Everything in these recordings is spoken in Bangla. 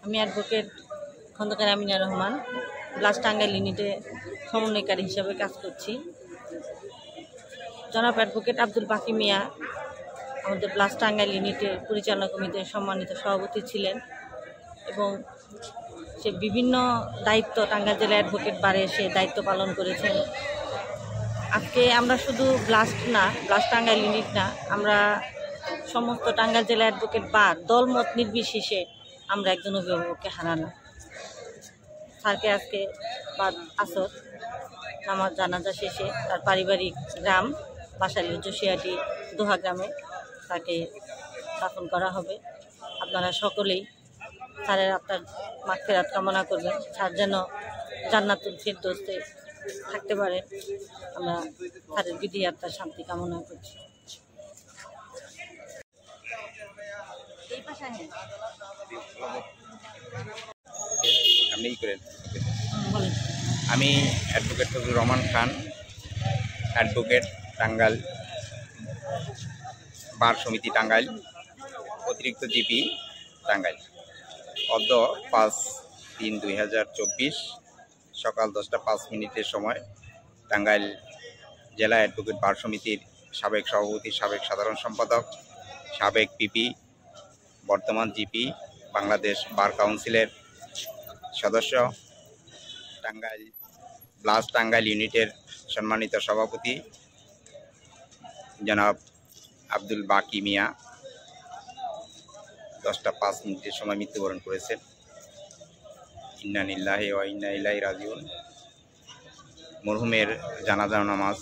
আমি অ্যাডভোকেট খন্দকার আমিনা রহমান, ব্লাস্ট টাঙ্গাইল ইউনিটে সমন্বয়কারী হিসাবে কাজ করছি। জনাব অ্যাডভোকেট আব্দুল বাকি মিয়া আমাদের ব্লাস্ট টাঙ্গাইল ইউনিটের পরিচালনা কমিটির সম্মানিত সভাপতি ছিলেন এবং সে বিভিন্ন দায়িত্ব টাঙ্গাইল জেলা অ্যাডভোকেট বারে সে দায়িত্ব পালন করেছেন। আজকে আমরা শুধু ব্লাস্ট টাঙ্গাইল ইউনিট না, আমরা সমস্ত টাঙ্গাইল জেলা অ্যাডভোকেট বার দলমত নির্বিশেষে আমরা একজন অভিভাবককে হারালাম। স্যারকে আজকে বাদ আসর নামাজ জানাজা শেষে তার পারিবারিক গ্রাম বাসাইল জোশিয়াটি দোহা গ্রামে তাকে দাফন করা হবে। আপনারা সকলেই স্যারের আত্মার মাগফিরাত কামনা করবেন, স্যার যেন জান্নাতুল ফিরদৌসে থাকতে পারেন। আমরা স্যারের বিধি আত্মার শান্তি কামনা করছি। আমি অ্যাডভোকেট ফজলুর রহমান খান, অ্যাডভোকেট টাঙ্গাইল বার সমিতি টাঙ্গাইল, অতিরিক্ত জিপি টাঙ্গাইল। অদ্য 5/3/2024 সকাল 10টা 5 মিনিটের সময় টাঙ্গাইল জেলা অ্যাডভোকেট বার সমিতির সাবেক সভাপতি, সাবেক সাধারণ সম্পাদক, সাবেক পিপি, বর্তমান জিপি, বাংলাদেশ বার কাউন্সিলের সদস্য, টাঙ্গাইল ব্লাস্ট টাঙ্গাইল ইউনিটের সম্মানিত সভাপতি জনাব আব্দুল বাকি মিয়া 10টা 5 মিনিটের সময় মৃত্যুবরণ করেছেন। ইন্না লিল্লাহি ওয়া ইন্না ইলাইহি রাজিউন। মরহুমের জানাজা নামাজ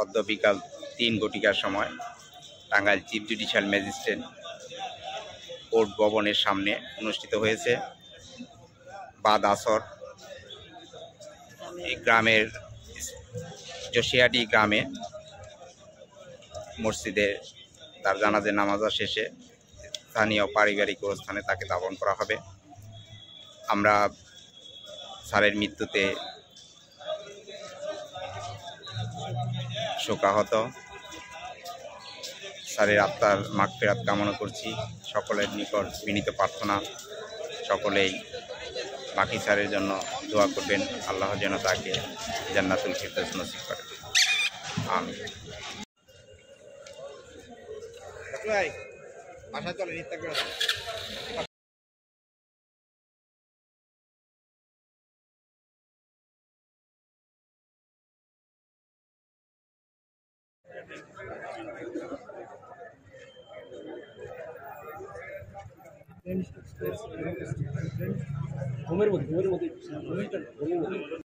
অদ্য বিকাল 3 ঘটিকার সময় Tangail chief judicial magistrate court ভবনের সামনে অনুষ্ঠিত হয়েছে। বাদ আসর এই গ্রামের জোশিয়াটি গ্রামে মসজিদে তার জানাজা নামাজ শেষে স্থানীয় পারিবারিক স্থানে তাকে দাফন করা হবে। আমরা স্যারের মৃত্যুতে শোকাহত, স্যারের আত্মার মাগফিরাত কামনা করছি। সকলের নিকট বিনীত প্রার্থনা, সকলেই বাকি স্যারের জন্য দোয়া করবেন, আল্লাহ যেন তাকে জান্নাতুল ফিরদৌস নসিব করেন। আমিন। ঘুমের মধ্যে